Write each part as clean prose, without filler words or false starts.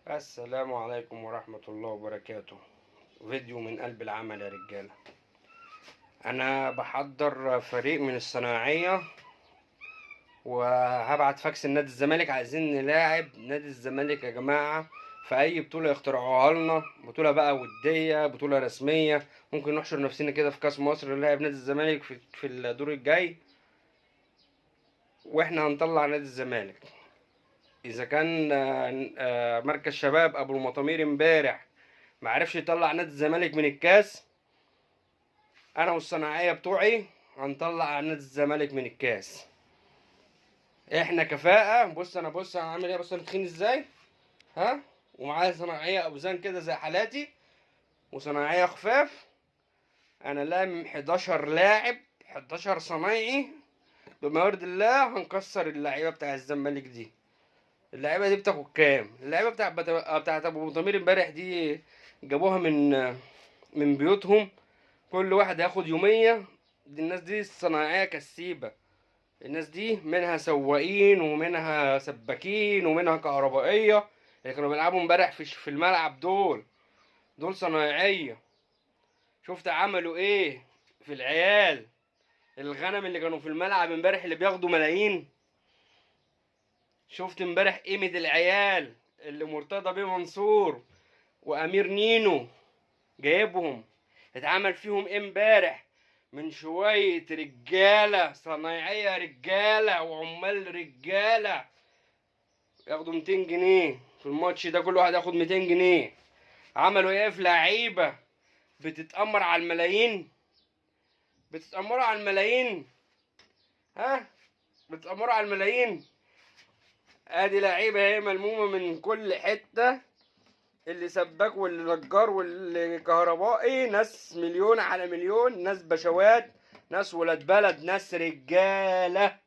السلام عليكم ورحمة الله وبركاته. فيديو من قلب العمل يا رجالة. أنا بحضر فريق من الصناعية وهبعت فاكس لنادي الزمالك، عايزين نلاعب نادي الزمالك يا جماعة في أي بطولة يخترعوها لنا، بطولة بقى ودية، بطولة رسمية. ممكن نحشر نفسنا كده في كأس مصر نلاعب نادي الزمالك في الدور الجاي، وإحنا هنطلع نادي الزمالك. إذا كان مركز شباب أبو المطامير امبارح معرفش يطلع نادي الزمالك من الكاس، انا والصناعيه بتوعي هنطلع نادي الزمالك من الكاس. احنا كفاءه. بص انا عامل ايه، بص انا تخين ازاي، ها، ومعايا صناعيه اوزان كده زي حالاتي وصناعيه خفاف. انا لام 11 لاعب، 11 صنايعي بموارد الله. هنكسر اللعيبه بتاع الزمالك دي. اللعيبه دي بتاخد كام؟ اللعيبه بتاعت ابو ضمير امبارح دي جابوها من بيوتهم، كل واحد هياخد يومية. دي الناس دي الصناعية كسيبة. الناس دي منها سواقين ومنها سباكين ومنها كهربائية اللي كانوا بيلعبوا امبارح في الملعب. دول صنايعية. شفت عملوا ايه في العيال الغنم اللي كانوا في الملعب امبارح اللي بياخدوا ملايين؟ شفت امبارح قيمة العيال اللي مرتضى بيه منصور وامير نينو جايبهم؟ اتعمل فيهم ايه امبارح؟ من شوية رجالة صنايعية، رجالة وعمال رجالة ياخدوا 200 جنيه في الماتش ده، كل واحد ياخد 200 جنيه. عملوا ايه في لعيبة بتتأمر على الملايين؟ بتتأمروا على الملايين، ها، بتتأمروا على الملايين. ادي لعيبة اهي ملمومة من كل حتة، اللي سباك واللي نجار واللي كهربائي، ناس مليون على مليون، ناس بشوات، ناس ولاد بلد، ناس رجاله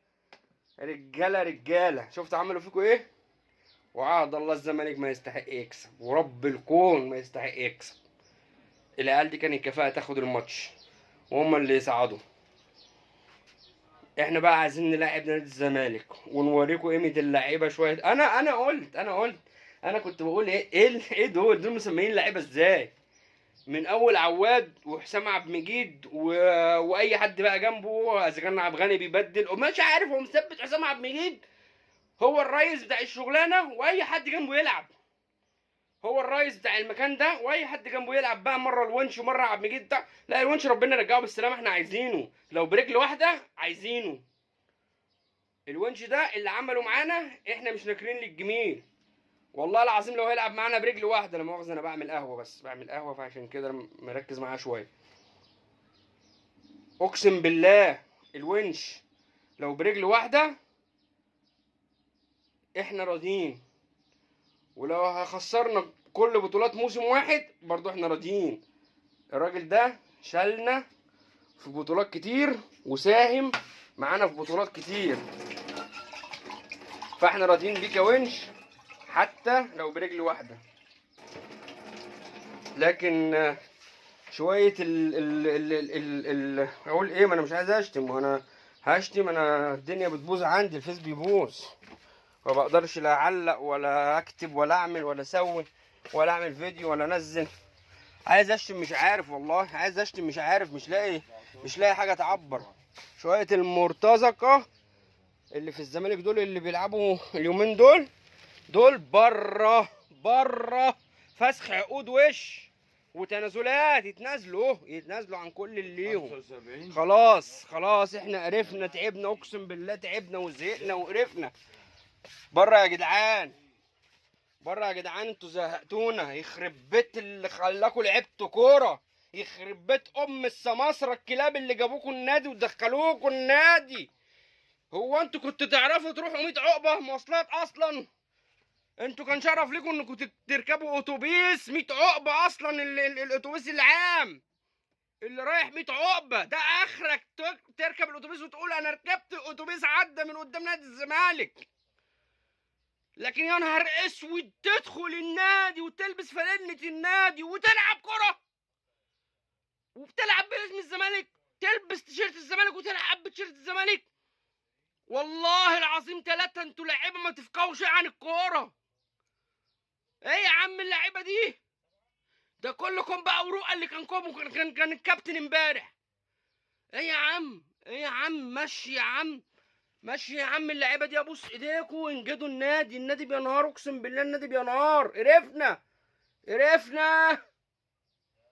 رجاله رجاله. شفت عملوا فيكوا ايه؟ وعهد الله الزمالك ما يستحق يكسب، ورب الكون ما يستحق يكسب. العيال دي كان الكفاءه تاخد الماتش وهم اللي يصعدوا. احنا بقى عايزين نلاعب نادي الزمالك ونوريكم قيمه اللعيبه شويه. انا كنت بقول ايه دول مسميين لعيبه ازاي؟ من اول عواد وحسام عبد المجيد واي حد بقى جنبه، اذا كان عبد الغني بيبدل ومش عارف، هو مثبت حسام عبد المجيد هو الرئيس بتاع الشغلانه، واي حد جنبه يلعب. هو الرئيس بتاع المكان ده واي حد جنبه يلعب بقى. مره الونش ومره عبد المجيد ده. لا الونش ربنا رجعه بالسلامه، احنا عايزينه لو برجل واحده عايزينه. الونش ده اللي عمله معانا احنا مش ناكرين للجميل. والله العظيم لو هيلعب معانا برجل واحده، لا مؤاخذه انا بعمل قهوه، بس بعمل قهوه فعشان كده مركز معاه شويه. اقسم بالله الونش لو برجل واحده احنا راضيين، ولو هخسرنا كل بطولات موسم واحد برضو احنا راضيين. الراجل ده شالنا في بطولات كتير وساهم معانا في بطولات كتير، فاحنا راضيين بيك يا ونش حتى لو برجل واحده. لكن شويه اقول ايه؟ ما انا مش عايز اشتم، وانا هشتم انا الدنيا بتبوظ عندي، الفيس بيبوظ، ما بقدرش لا اعلق ولا اكتب ولا اعمل ولا اسوي ولا اعمل فيديو ولا انزل. عايز اشتم مش عارف، والله عايز اشتم مش عارف، مش لاقي حاجه تعبر. شويه المرتزقه اللي في الزمالك دول اللي بيلعبوا اليومين دول بره فسخ عقود وش وتنازلات، يتنازلوا عن كل اللي ليهم. خلاص احنا قرفنا، تعبنا، اقسم بالله تعبنا وزهقنا وقرفنا. بره يا جدعان، بره يا جدعان، انتوا زهقتونا. يخرب بيت اللي خلاكوا لعبتوا كوره، يخرب بيت ام السماسره الكلاب اللي جابوكوا النادي ودخلوكوا النادي. هو انتوا كنتوا تعرفوا تروحوا 100 عقبه مواصلات اصلا؟ انتوا كان شرف ليكم انكم تركبوا اتوبيس 100 عقبه اصلا. الاتوبيس العام اللي رايح 100 عقبه ده اخرك تركب الاتوبيس وتقول انا ركبت اتوبيس عدى من قدام نادي الزمالك. لكن يا نهار اسود تدخل النادي وتلبس فانلة النادي وتلعب كرة وبتلعب باسم الزمالك، تلبس تيشيرت الزمالك وتلعب بتيشيرت الزمالك. والله العظيم ثلاثة انتوا لعيبة ما تفقهوا شيء عن الكورة. ايه يا عم اللعيبه دي؟ ده كلكم بقى ورقه اللي كان الكابتن امبارح. ايه يا عم، ايه يا عم، مشي يا عم، مشي يا عم اللعيبه دي، ابوس ايديكوا انجدوا النادي بينهار، اقسم بالله النادي بينهار. قرفنا قرفنا.